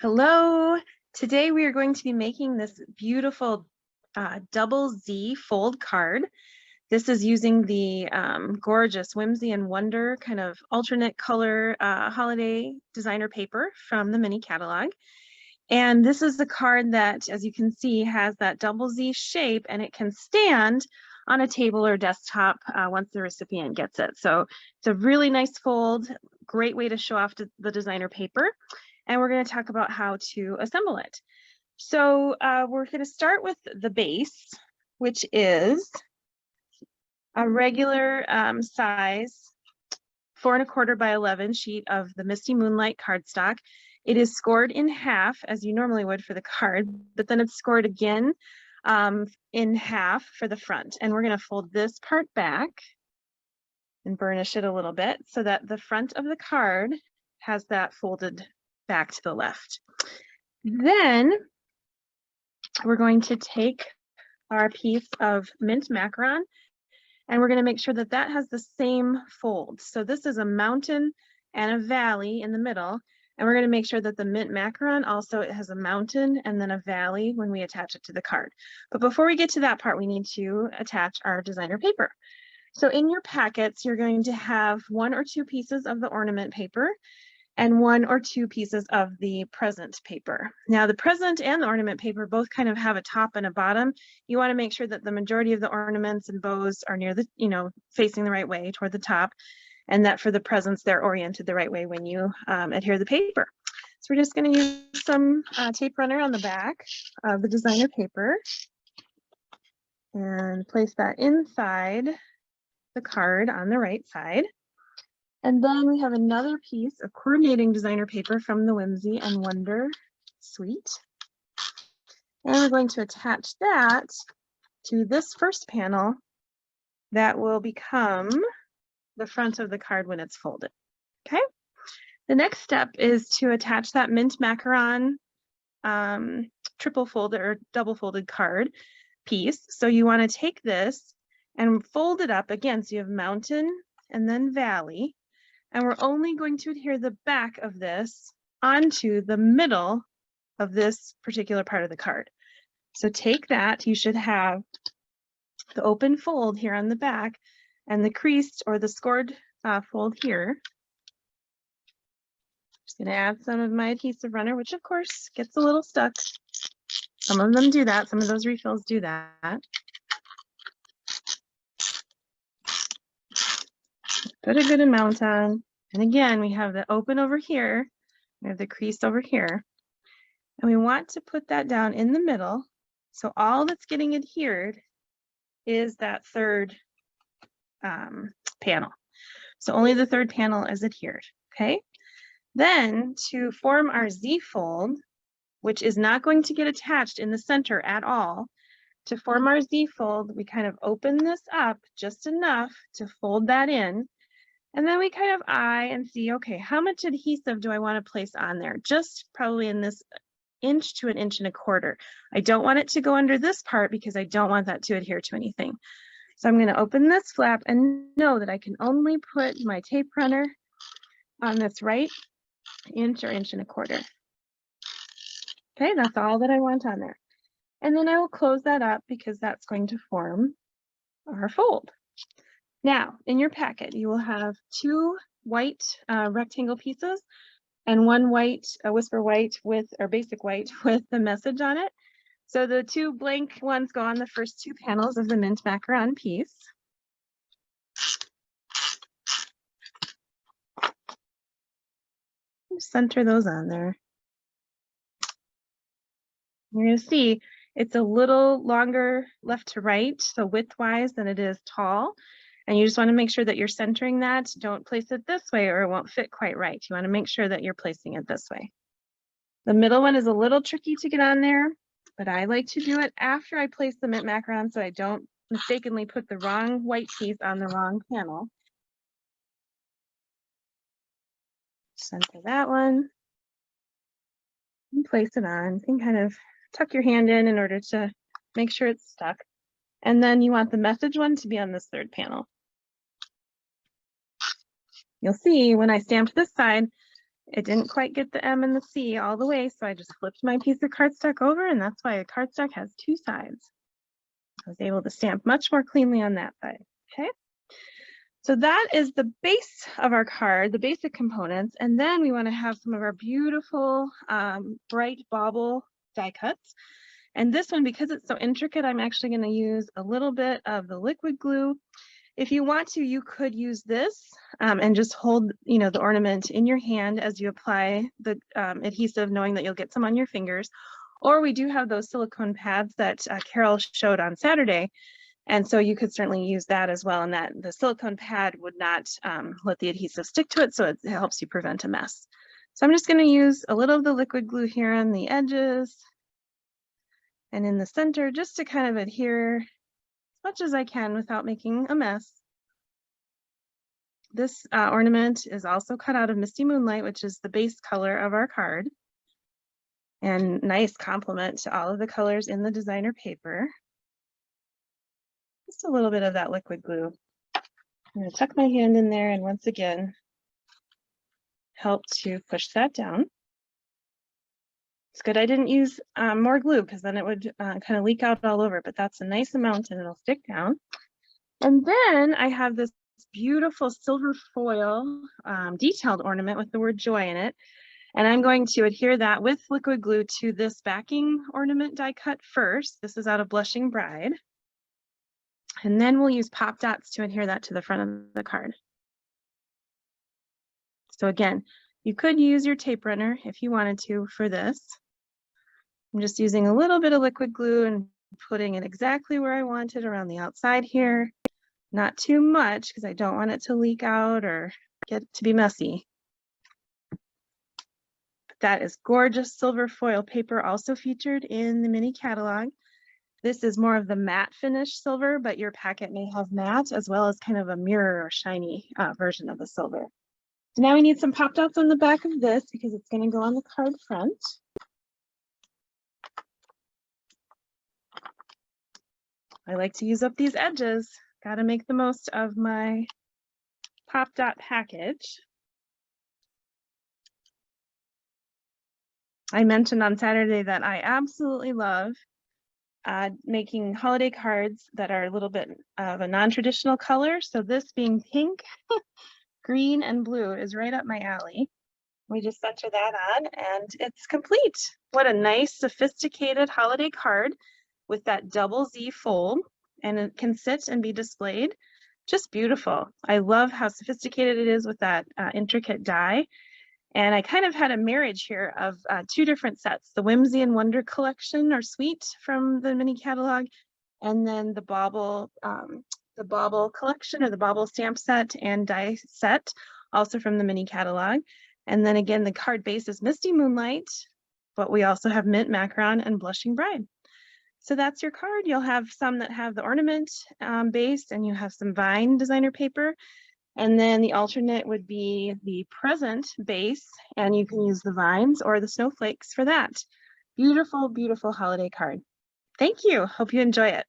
Hello, today we are going to be making this beautiful double Z fold card. This is using the gorgeous Whimsy and Wonder kind of alternate color holiday designer paper from the mini catalog. And this is the card that, as you can see, has that double Z shape, and it can stand on a table or desktop once the recipient gets it. So it's a really nice fold, great way to show off the designer paper. And we're going to talk about how to assemble it. So we're going to start with the base, which is a regular size 4 1/4 by 11 sheet of the Misty Moonlight cardstock. It is scored in half, as you normally would for the card, but then it's scored again in half for the front. And we're going to fold this part back and burnish it a little bit so that the front of the card has that folded back to the left. Then we're going to take our piece of mint macaron, and we're going to make sure that that has the same fold. So this is a mountain and a valley in the middle, and we're going to make sure that the mint macaron also it has a mountain and then a valley when we attach it to the card. But before we get to that part, we need to attach our designer paper. So in your packets, you're going to have 1 or 2 pieces of the ornament paper and 1 or 2 pieces of the present paper. Now the present and the ornament paper both kind of have a top and a bottom. You want to make sure that the majority of the ornaments and bows are near the, facing the right way toward the top, and that for the presents, they're oriented the right way when you adhere the paper. So we're just going to use some tape runner on the back of the designer paper and place that inside the card on the right side. And then we have another piece of coordinating designer paper from the Whimsy and Wonder suite. And we're going to attach that to this first panel that will become the front of the card when it's folded. Okay. The next step is to attach that mint macaron triple folded or double folded card piece. So you want to take this and fold it up again. So you have mountain and then valley. And we're only going to adhere the back of this onto the middle of this particular part of the card. So take that, you should have the open fold here on the back and the creased or the scored fold here. Just gonna add some of my adhesive runner, which of course gets a little stuck. Some of them do that, some of those refills do that. Put a good amount on. And again, we have the open over here. We have the crease over here. And we want to put that down in the middle. So all that's getting adhered is that third panel. So only the third panel is adhered, okay? Then to form our Z fold, which is not going to get attached in the center at all, to form our Z fold, we kind of open this up just enough to fold that in. And then we kind of eye and see, okay, how much adhesive do I want to place on there? Just probably in this 1 to 1.25 inches. I don't want it to go under this part because I don't want that to adhere to anything. So I'm going to open this flap and know that I can only put my tape runner on this right 1 or 1.25 inches. Okay, that's all that I want on there. And then I will close that up because that's going to form our fold. Now, in your packet, you will have 2 white rectangle pieces and 1 white, whisper white with, or basic white with the message on it. So the 2 blank ones go on the first 2 panels of the mint macaron piece. Center those on there. You're going to see it's a little longer left to right, so width-wise than it is tall. And you just want to make sure that you're centering that. Don't place it this way or it won't fit quite right. You want to make sure that you're placing it this way. The middle one is a little tricky to get on there, but I like to do it after I place the mint macaron so I don't mistakenly put the wrong white piece on the wrong panel. Center that one and place it on. You can kind of tuck your hand in order to make sure it's stuck. And then you want the message one to be on this third panel. You'll see when I stamped this side, It didn't quite get the M and the C all the way, so I just flipped my piece of cardstock over, and that's why a cardstock has two sides. I was able to stamp much more cleanly on that side, okay? So that is the base of our card, the basic components, and then we wanna have some of our beautiful bright bauble die cuts. And this one, because it's so intricate, I'm actually gonna use a little bit of the liquid glue. If you want to, you could use this and just hold, the ornament in your hand as you apply the adhesive, knowing that you'll get some on your fingers. Or we do have those silicone pads that Carol showed on Saturday. And so you could certainly use that as well. And that the silicone pad would not let the adhesive stick to it, so it helps you prevent a mess. So I'm just gonna use a little of the liquid glue here on the edges and in the center, just to kind of adhere much as I can without making a mess. This ornament is also cut out of Misty Moonlight, which is the base color of our card. And nice complement to all of the colors in the designer paper. Just a little bit of that liquid glue. I'm gonna tuck my hand in there and once again, help to push that down. It's good I didn't use more glue, because then it would kind of leak out all over, but that's a nice amount and it'll stick down. And then I have this beautiful silver foil detailed ornament with the word joy in it. And I'm going to adhere that with liquid glue to this backing ornament die cut first. This is out of Blushing Bride. And then we'll use pop dots to adhere that to the front of the card. So again, you could use your tape runner if you wanted to for this. I'm just using a little bit of liquid glue and putting it exactly where I want it around the outside here. Not too much, because I don't want it to leak out or get to be messy. But that is gorgeous silver foil paper, also featured in the mini catalog. This is more of the matte finish silver, but your packet may have matte as well as kind of a mirror or shiny version of the silver. So now we need some pop dots on the back of this, because it's going to go on the card front. I like to use up these edges. Got to make the most of my pop dot package. I mentioned on Saturday that I absolutely love making holiday cards that are a little bit of a non-traditional color. So this being pink, green, and blue is right up my alley. We just center that on and it's complete. What a nice, sophisticated holiday card with that double Z fold, and it can sit and be displayed. Just beautiful. I love how sophisticated it is with that intricate die. And I kind of had a marriage here of two different sets, the Whimsy and Wonder collection or suite from the mini catalog, and then the bauble collection or the bauble stamp set and die set, also from the mini catalog. And then again, the card base is Misty Moonlight, but we also have Mint Macaron and Blushing Bride. So that's your card. You'll have some that have the ornament base, and you have some vine designer paper. And then the alternate would be the present base, and you can use the vines or the snowflakes for that. Beautiful, beautiful holiday card. Thank you. Hope you enjoy it.